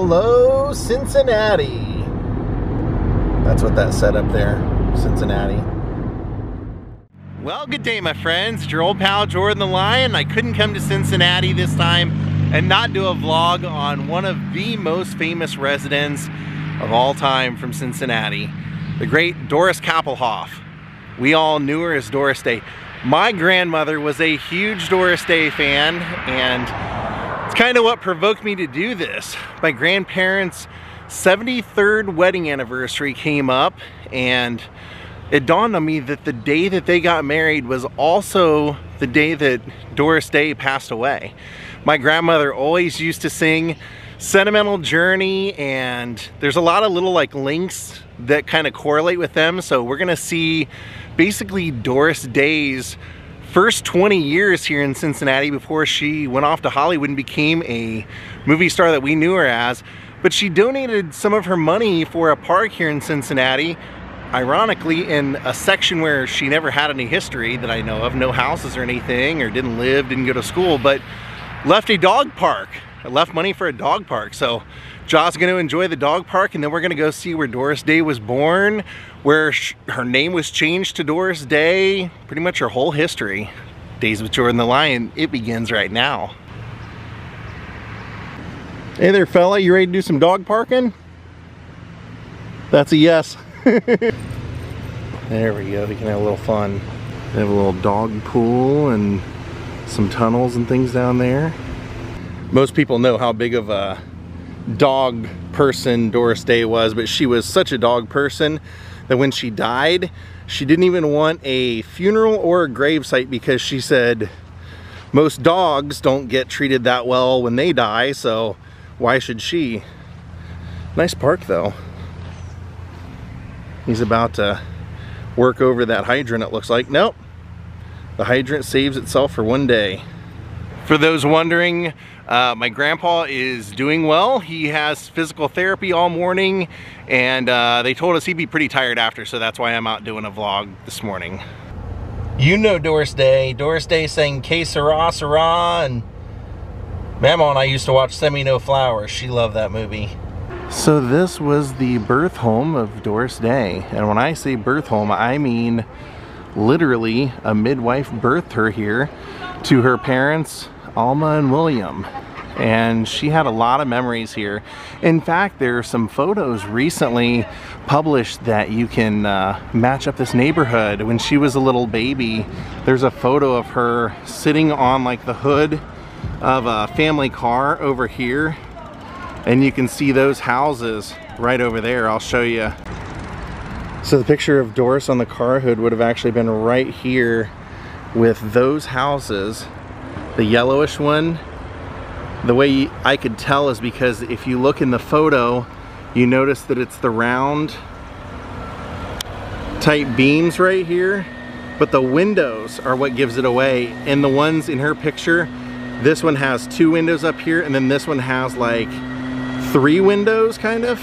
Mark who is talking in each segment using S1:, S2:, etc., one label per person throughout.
S1: Hello, Cincinnati. That's what that said up there, Cincinnati. Well, good day, my friends. It's your old pal, Jordan the Lion. I couldn't come to Cincinnati this time and not do a vlog on one of the most famous residents of all time from Cincinnati, the great Doris Kappelhoff. We all knew her as Doris Day. My grandmother was a huge Doris Day fan, and it's kind of what provoked me to do this. My grandparents' 73rd wedding anniversary came up, and it dawned on me that the day that they got married was also the day that Doris Day passed away. My grandmother always used to sing Sentimental Journey, and there's a lot of little like links that kind of correlate with them. So we're gonna see basically Doris Day's first 20 years here in Cincinnati before she went off to Hollywood and became a movie star that we knew her as. But she donated some of her money for a park here in Cincinnati, ironically in a section where she never had any history that I know of, no houses or anything, or didn't live, didn't go to school, but left a dog park. I left money for a dog park. So Josh's gonna enjoy the dog park, and then we're gonna go see where Doris Day was born, where her name was changed to Doris Day, pretty much her whole history. Daze with Jordan the Lion, it begins right now. Hey there, fella, you ready to do some dog parking? That's a yes. There we go, we can have a little fun. They have a little dog pool and some tunnels and things down there. Most people know how big of a dog person Doris Day was, but she was such a dog person that when she died, she didn't even want a funeral or a gravesite because she said most dogs don't get treated that well when they die, so why should she? Nice park though. He's about to work over that hydrant, it looks like. Nope, the hydrant saves itself for one day. For those wondering, my grandpa is doing well. He has physical therapy all morning, and they told us he'd be pretty tired after, so that's why I'm out doing a vlog this morning. You know Doris Day. Doris Day sang Que Sera Sera, and Mama and I used to watch Semi No Flowers. She loved that movie. So this was the birth home of Doris Day, and when I say birth home, I mean literally a midwife birthed her here to her parents, Alma and William, and she had a lot of memories here. In fact, there are some photos recently published that you can match up this neighborhood. When she was a little baby, there's a photo of her sitting on like the hood of a family car over here, and you can see those houses right over there. I'll show you. So the picture of Doris on the car hood would have actually been right here with those houses. The yellowish one, the way I could tell is because if you look in the photo, you notice that it's the round type beams right here, but the windows are what gives it away. And the ones in her picture, this one has 2 windows up here, and then this one has like 3 windows, kind of.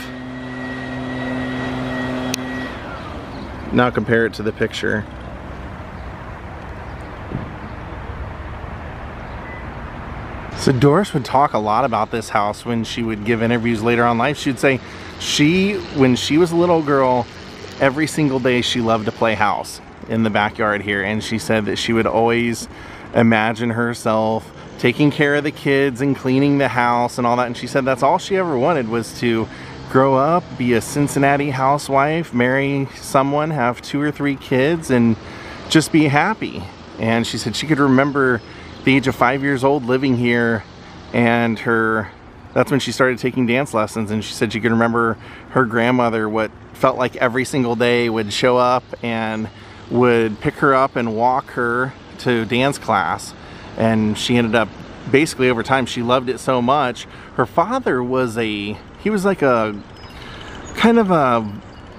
S1: Now compare it to the picture. So Doris would talk a lot about this house when she would give interviews later on in life. She'd say when she was a little girl, every single day she loved to play house in the backyard here, and she said that she would always imagine herself taking care of the kids and cleaning the house and all that, and she said that's all she ever wanted was to grow up, be a Cincinnati housewife, marry someone, have 2 or 3 kids, and just be happy. And she said she could remember the age of 5 years old living here, and that's when she started taking dance lessons, and she said she could remember her grandmother, what felt like every single day, would show up and would pick her up and walk her to dance class. And she ended up, basically over time, she loved it so much. Her father was he was like a kind of a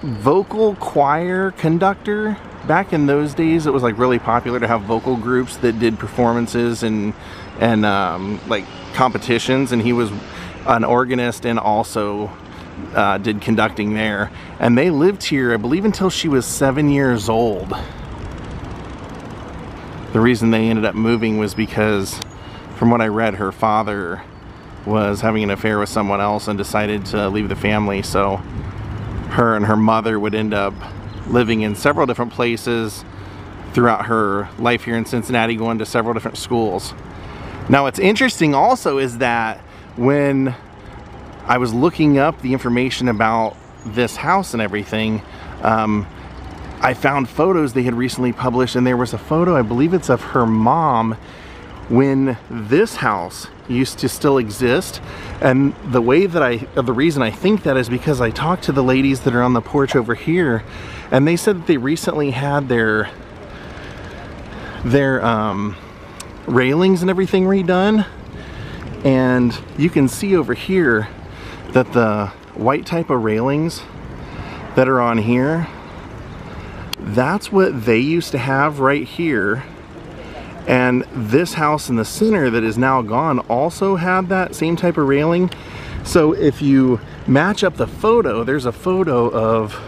S1: vocal choir conductor. Back in those days, it was like really popular to have vocal groups that did performances and like competitions, and he was an organist and also did conducting there. And they lived here, I believe, until she was 7 years old. The reason they ended up moving was because, from what I read, her father was having an affair with someone else and decided to leave the family, so her and her mother would end up living in several different places throughout her life here in Cincinnati, going to several different schools. Now what's interesting also is that when I was looking up the information about this house and everything, I found photos they had recently published, and there was a photo, I believe it's of her mom when this house used to still exist. And the reason I think that is because I talked to the ladies that are on the porch over here, and they said that they recently had their railings and everything redone. And you can see over here that the white type of railings that are on here, that's what they used to have right here. And this house in the center that is now gone also had that same type of railing. So if you match up the photo, there's a photo of,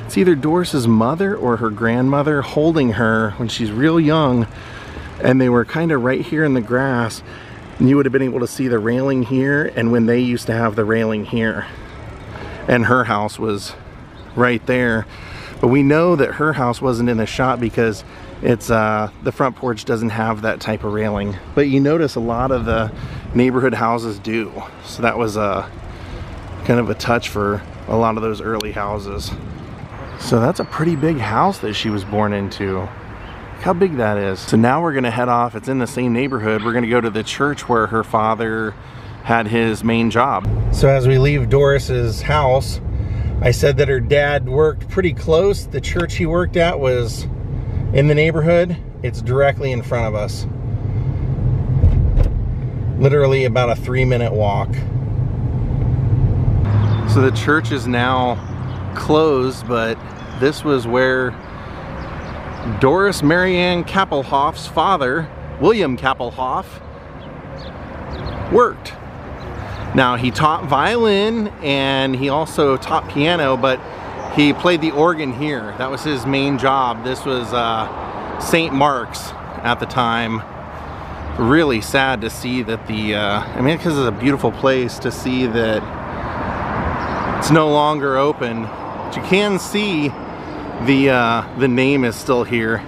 S1: it's either Doris's mother or her grandmother holding her when she's real young, and they were kind of right here in the grass, and you would have been able to see the railing here and when they used to have the railing here. And her house was right there. But we know that her house wasn't in the shot because it's the front porch doesn't have that type of railing. But you notice a lot of the neighborhood houses do. So that was a kind of a touch for a lot of those early houses. So that's a pretty big house that she was born into. Look how big that is. So now we're gonna head off. It's in the same neighborhood. We're gonna go to the church where her father had his main job. So as we leave Doris's house, I said that her dad worked pretty close. The church he worked at was in the neighborhood. It's directly in front of us. Literally about a 3-minute walk. So the church is now closed, but this was where Doris Marianne Kappelhoff's father, William Kappelhoff, worked. Now he taught violin and he also taught piano, but he played the organ here. That was his main job. This was St. Mark's at the time. Really sad to see that I mean, because it's a beautiful place, to see that it's no longer open. But you can see the name is still here.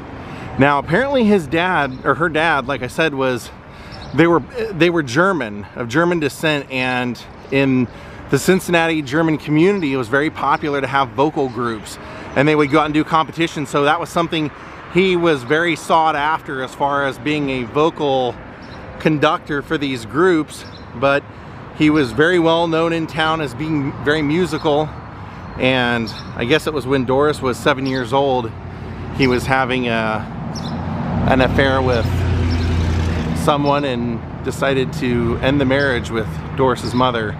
S1: Now apparently his dad, or her dad, like I said, was they were German, of German descent, and in the Cincinnati German community it was very popular to have vocal groups, and they would go out and do competitions. So that was something he was very sought after as far as being a vocal conductor for these groups. But he was very well known in town as being very musical, and I guess it was when Doris was 7 years old he was having an affair with someone and decided to end the marriage with Doris's mother.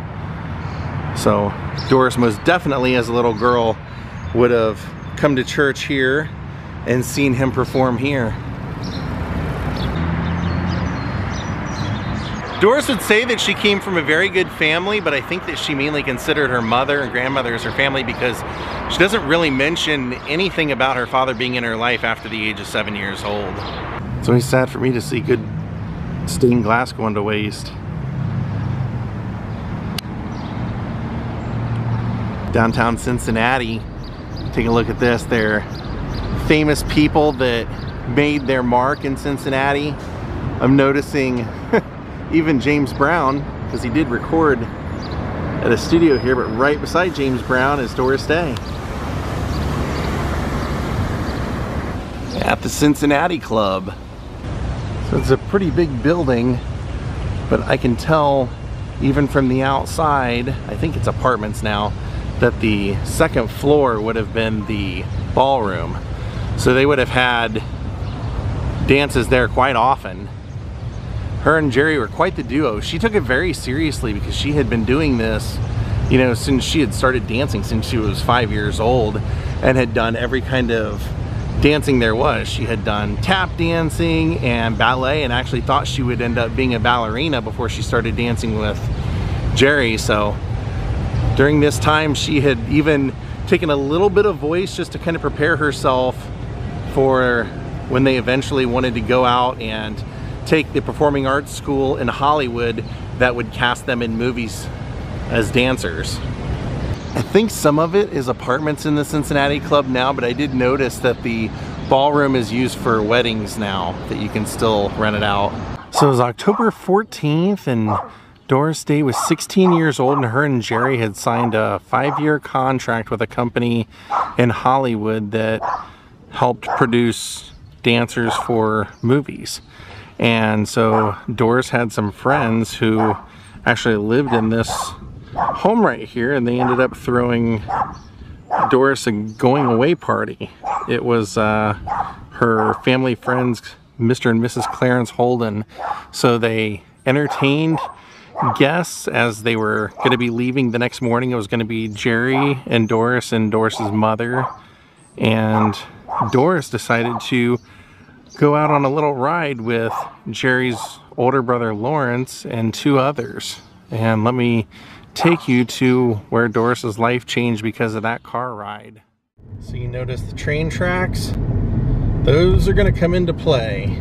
S1: So Doris most definitely as a little girl would have come to church here and seen him perform here. Doris would say that she came from a very good family, but I think that she mainly considered her mother and grandmother as her family because she doesn't really mention anything about her father being in her life after the age of 7 years old. It's always sad for me to see good stained glass going to waste. Downtown Cincinnati. Take a look at this. They're famous people that made their mark in Cincinnati. I'm noticing even James Brown, because he did record at a studio here, but right beside James Brown is Doris Day at the Cincinnati Club. So it's a pretty big building, but I can tell even from the outside, I think it's apartments now, that the second floor would have been the ballroom. So they would have had dances there quite often. Her and Jerry were quite the duo. She took it very seriously because she had been doing this, you know, since she had started dancing since she was 5 years old, and had done every kind of dancing there was. She had done tap dancing and ballet, and actually thought she would end up being a ballerina before she started dancing with Jerry. So during this time she had even taken a little bit of voice just to kind of prepare herself for when they eventually wanted to go out and take the performing arts school in Hollywood that would cast them in movies as dancers. I think some of it is apartments in the Cincinnati club now, but I did notice that the ballroom is used for weddings now, that you can still rent it out. So it was October 14th and Doris Day was 16 years old, and her and Jerry had signed a 5-year contract with a company in Hollywood that helped produce dancers for movies. And so Doris had some friends who actually lived in this home right here, and they ended up throwing Doris a going away party. It was her family friends, Mr. and Mrs. Clarence Holden. So they entertained guests as they were going to be leaving the next morning. It was going to be Jerry and Doris's mother, and Doris decided to go out on a little ride with Jerry's older brother Lawrence and 2 others. And let me take you to where Doris's life changed because of that car ride. So you notice the train tracks? Those are going to come into play.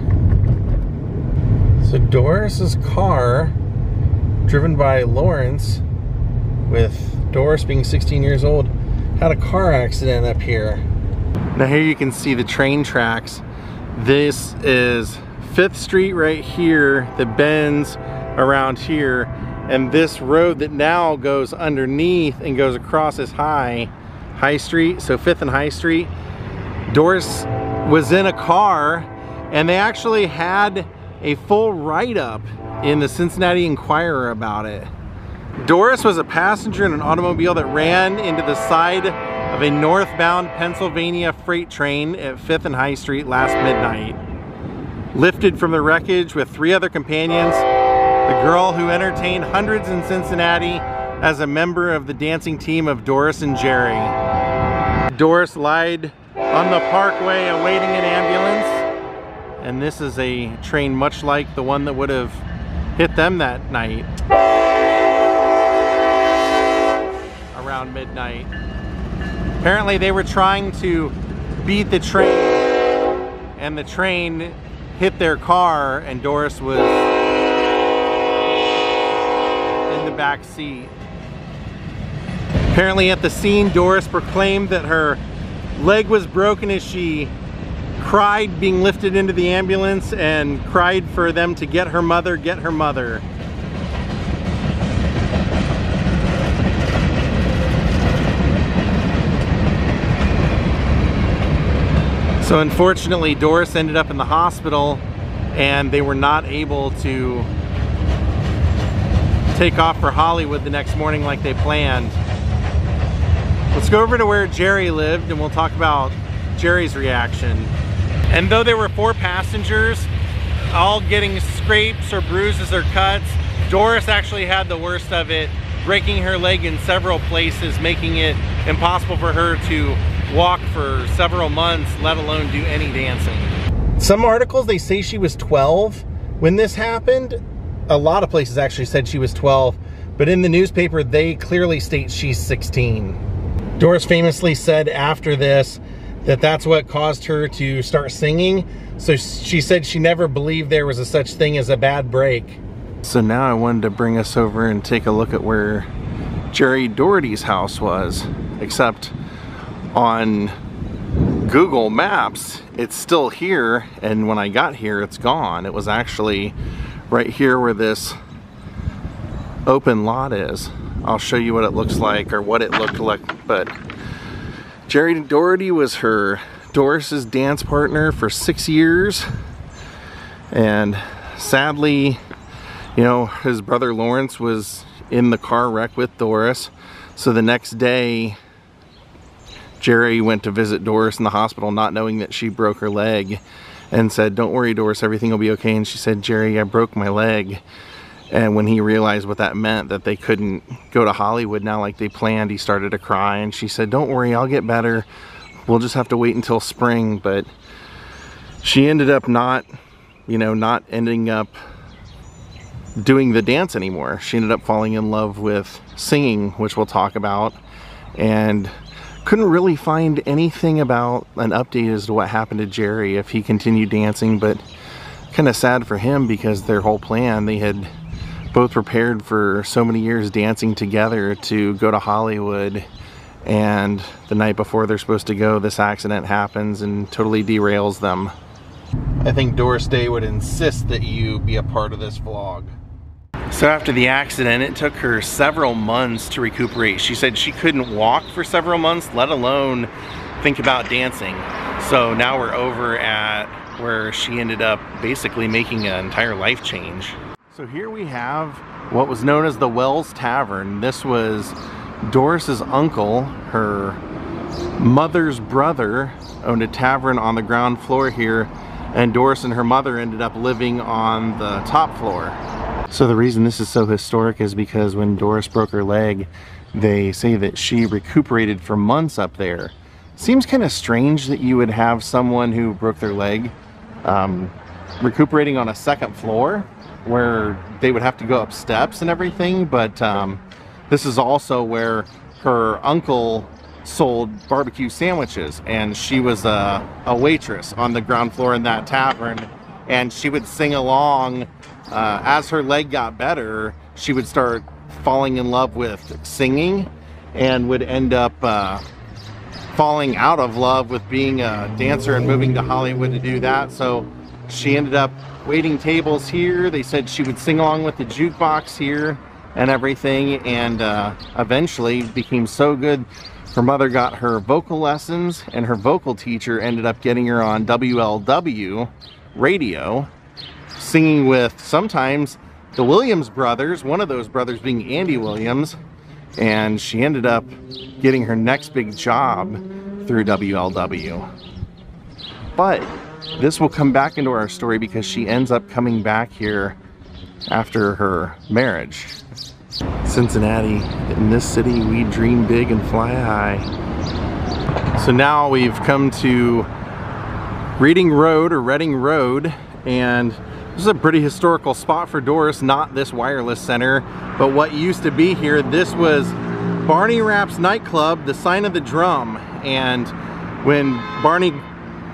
S1: So Doris's car, driven by Lawrence, with Doris being 16 years old, had a car accident up here. Now here you can see the train tracks. This is 5th Street right here that bends around here, and this road that now goes underneath and goes across is High Street, so 5th and High Street. Doris was in a car, and they actually had a full write-up in the Cincinnati Enquirer about it. Doris was a passenger in an automobile that ran into the side of a northbound Pennsylvania freight train at 5th and High Street last midnight. Lifted from the wreckage with 3 other companions, the girl who entertained hundreds in Cincinnati as a member of the dancing team of Doris and Jerry. Doris lied on the parkway awaiting an ambulance, and this is a train much like the one that would have hit them that night around midnight. Apparently they were trying to beat the train, and the train hit their car, and Doris was in the back seat. Apparently at the scene, Doris proclaimed that her leg was broken as she cried being lifted into the ambulance and cried for them to get her mother, get her mother. So unfortunately, Doris ended up in the hospital, and they were not able to take off for Hollywood the next morning like they planned. Let's go over to where Jerry lived, and we'll talk about Jerry's reaction. And though there were 4 passengers, all getting scrapes or bruises or cuts, Doris actually had the worst of it, breaking her leg in several places, making it impossible for her to walk for several months, let alone do any dancing. Some articles, they say she was 12 when this happened. A lot of places actually said she was 12, but in the newspaper they clearly state she's 16. Doris famously said after this that that's what caused her to start singing. So she said she never believed there was a such thing as a bad break. So now I wanted to bring us over and take a look at where Jerry Doherty's house was, except on Google Maps it's still here, and when I got here it's gone. It was actually right here where this open lot is. I'll show you what it looks like, or what it looked like. But Jerry Doherty was Doris's dance partner for 6 years, and sadly, you know, his brother Lawrence was in the car wreck with Doris. So the next day Jerry went to visit Doris in the hospital, not knowing that she broke her leg, and said, "Don't worry, Doris, everything will be okay." And she said, "Jerry, I broke my leg." And when he realized what that meant, that they couldn't go to Hollywood now like they planned, he started to cry. And she said, "Don't worry, I'll get better. We'll just have to wait until spring." But she ended up not ending up doing the dance anymore. She ended up falling in love with singing, which we'll talk about, and couldn't really find anything about an update as to what happened to Jerry, if he continued dancing. But kind of sad for him, because their whole plan, they had both prepared for so many years dancing together to go to Hollywood, and the night before they're supposed to go, this accident happens and totally derails them. I think Doris Day would insist that you be a part of this vlog. So after the accident, it took her several months to recuperate. She said she couldn't walk for several months, let alone think about dancing. So now we're over at where she ended up basically making an entire life change. So here we have what was known as the Wells Tavern. This was Doris's uncle. Her mother's brother owned a tavern on the ground floor here, and Doris and her mother ended up living on the top floor. So the reason this is so historic is because when Doris broke her leg, they say that she recuperated for months up there. Seems kind of strange that you would have someone who broke their leg recuperating on a second floor where they would have to go up steps and everything, but this is also where her uncle sold barbecue sandwiches, and she was a waitress on the ground floor in that tavern, and she would sing along. As her leg got better, she would start falling in love with singing and would end up falling out of love with being a dancer and moving to Hollywood to do that. So she ended up waiting tables here. They said she would sing along with the jukebox here and everything, and eventually became so good her mother got her vocal lessons, and her vocal teacher ended up getting her on WLW radio, singing with sometimes the Williams brothers, one of those brothers being Andy Williams, and she ended up getting her next big job through WLW. But this will come back into our story because she ends up coming back here after her marriage. Cincinnati, in this city we dream big and fly high. So now we've come to Reading Road, or Reading Road, and this is a pretty historical spot for Doris, not this wireless center, but what used to be here. This was Barney Rapp's nightclub, the Sign of the Drum, and when Barney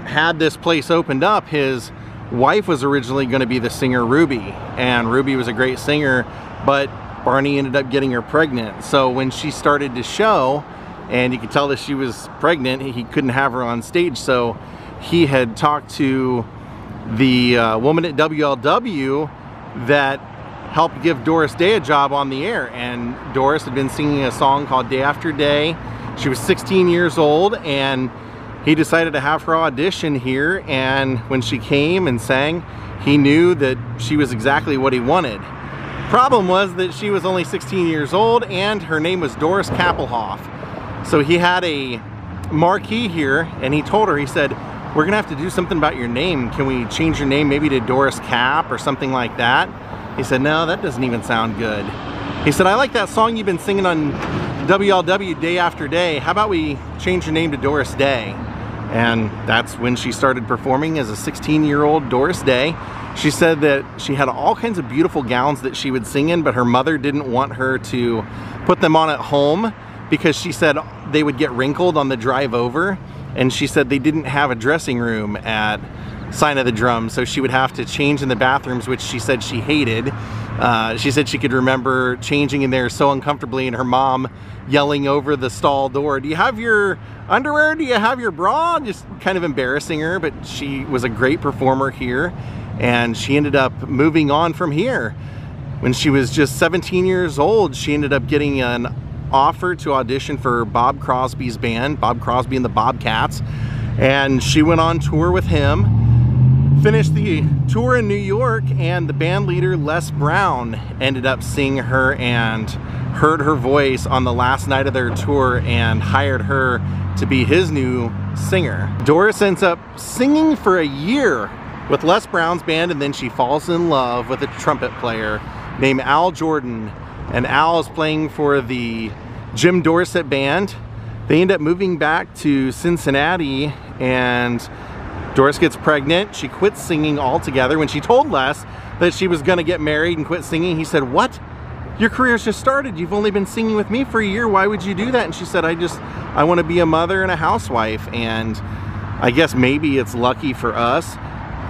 S1: had this place opened up, his wife was originally going to be the singer Ruby, and Ruby was a great singer, but Barney ended up getting her pregnant. So when she started to show, and you could tell that she was pregnant, he couldn't have her on stage, so he had talked to the woman at WLW that helped give Doris Day a job on the air, and Doris had been singing a song called Day After Day. She was 16 years old, and he decided to have her audition here, and when she came and sang, he knew that she was exactly what he wanted. Problem was that she was only 16 years old, and her name was Doris Kappelhoff. So he had a marquee here, and he told her, he said, "We're gonna have to do something about your name. Can we change your name maybe to Doris Cap or something like that?" He said, "No, that doesn't even sound good." He said, "I like that song you've been singing on WLW, Day After Day. How about we change your name to Doris Day?" And that's when she started performing as a 16-year-old Doris Day. She said that she had all kinds of beautiful gowns that she would sing in, but her mother didn't want her to put them on at home because she said they would get wrinkled on the drive over. And she said they didn't have a dressing room at Sign of the Drum, so she would have to change in the bathrooms, which she said she hated. She said she could remember changing in there so uncomfortably and her mom yelling over the stall door, "Do you have your underwear? Do you have your bra?" Just kind of embarrassing her, but she was a great performer here, and she ended up moving on from here. When she was just 17 years old, she ended up getting an offer to audition for Bob Crosby's band, Bob Crosby and the Bobcats, and she went on tour with him, finished the tour in New York, and the band leader Les Brown ended up seeing her and heard her voice on the last night of their tour and hired her to be his new singer. Doris ends up singing for a year with Les Brown's band, and then she falls in love with a trumpet player named Al Jordan, and Al is playing for the Jim Dorsett band. They end up moving back to Cincinnati, and Doris gets pregnant. She quits singing altogether. When she told Les that she was gonna get married and quit singing, he said, "What? Your career's just started. You've only been singing with me for a year. Why would you do that?" And she said, I want to be a mother and a housewife. And I guess maybe it's lucky for us.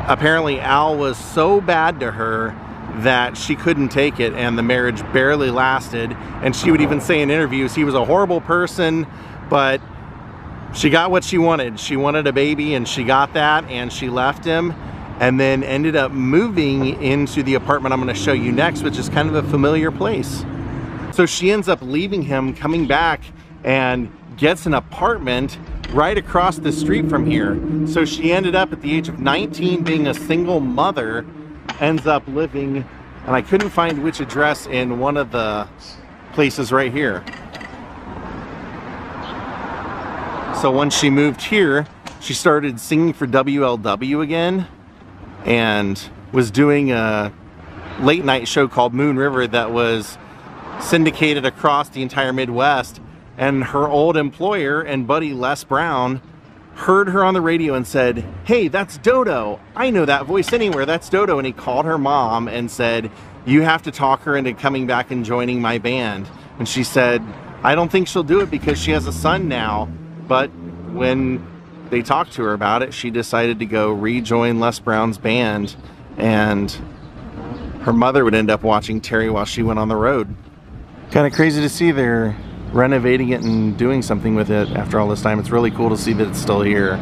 S1: Apparently Al was so bad to her that she couldn't take it and the marriage barely lasted. And she would even say in interviews he was a horrible person, but she got what she wanted. She wanted a baby and she got that, and she left him and then ended up moving into the apartment I'm going to show you next, which is kind of a familiar place. So she ends up leaving him, coming back, and gets an apartment right across the street from here. So she ended up at the age of 19 being a single mother, ends up living, and I couldn't find which address in one of the places right here. So once she moved here, she started singing for WLW again and was doing a late night show called Moon River that was syndicated across the entire Midwest. And her old employer and buddy Les Brown heard her on the radio and said, "Hey, that's Dodo. I know that voice anywhere. That's Dodo." And he called her mom and said, "You have to talk her into coming back and joining my band." And she said, "I don't think she'll do it because she has a son now." But when they talked to her about it, she decided to go rejoin Les Brown's band, and her mother would end up watching Terry while she went on the road. Kind of crazy to see they're renovating it and doing something with it after all this time. It's really cool to see that it's still here.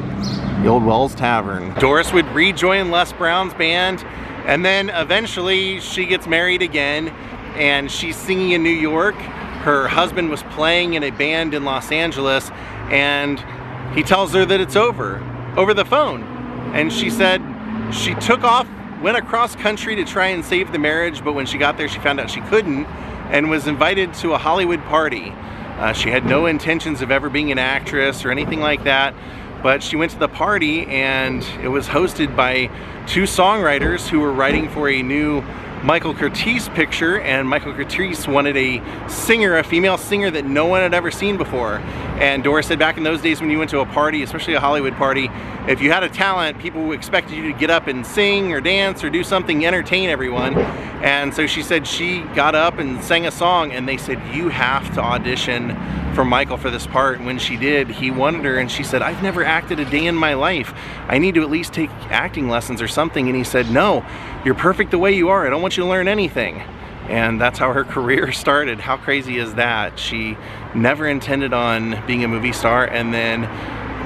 S1: The old Wells Tavern. Doris would rejoin Les Brown's band, and then eventually she gets married again, and she's singing in New York. Her husband was playing in a band in Los Angeles, and he tells her that it's over the phone. And she said she took off, went across country to try and save the marriage, but when she got there she found out she couldn't, and was invited to a Hollywood party. She had no intentions of ever being an actress or anything like that, but she went to the party, and it was hosted by two songwriters who were writing for a new Michael Curtiz picture, and Michael Curtiz wanted a singer, a female singer that no one had ever seen before. And Doris said back in those days when you went to a party, especially a Hollywood party, if you had a talent, people expected you to get up and sing or dance or do something, entertain everyone. And so she said she got up and sang a song, and they said, "You have to audition for Michael for this part." And when she did, he wanted her, and she said, "I've never acted a day in my life. I need to at least take acting lessons or something." And he said, "No, you're perfect the way you are. I don't want you to learn anything." And that's how her career started. How crazy is that? She never intended on being a movie star, and then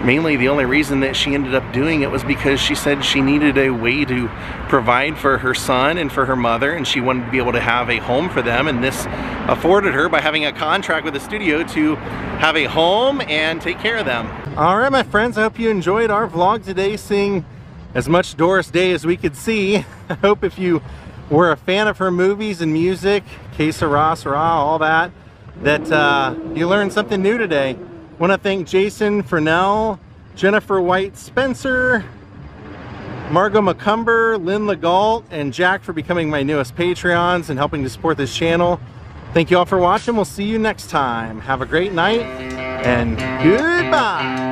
S1: mainly the only reason that she ended up doing it was because she said she needed a way to provide for her son and for her mother, and she wanted to be able to have a home for them, and this afforded her, by having a contract with the studio, to have a home and take care of them. Alright my friends, I hope you enjoyed our vlog today, seeing as much Doris Day as we could see. I hope if you were a fan of her movies and music, Que Sera, Sera, all that, that you learned something new today. I want to thank Jason Furnell, Jennifer White Spencer, Margot McCumber, Lynn Legault, and Jack for becoming my newest Patreons and helping to support this channel. Thank you all for watching. We'll see you next time. Have a great night, and goodbye.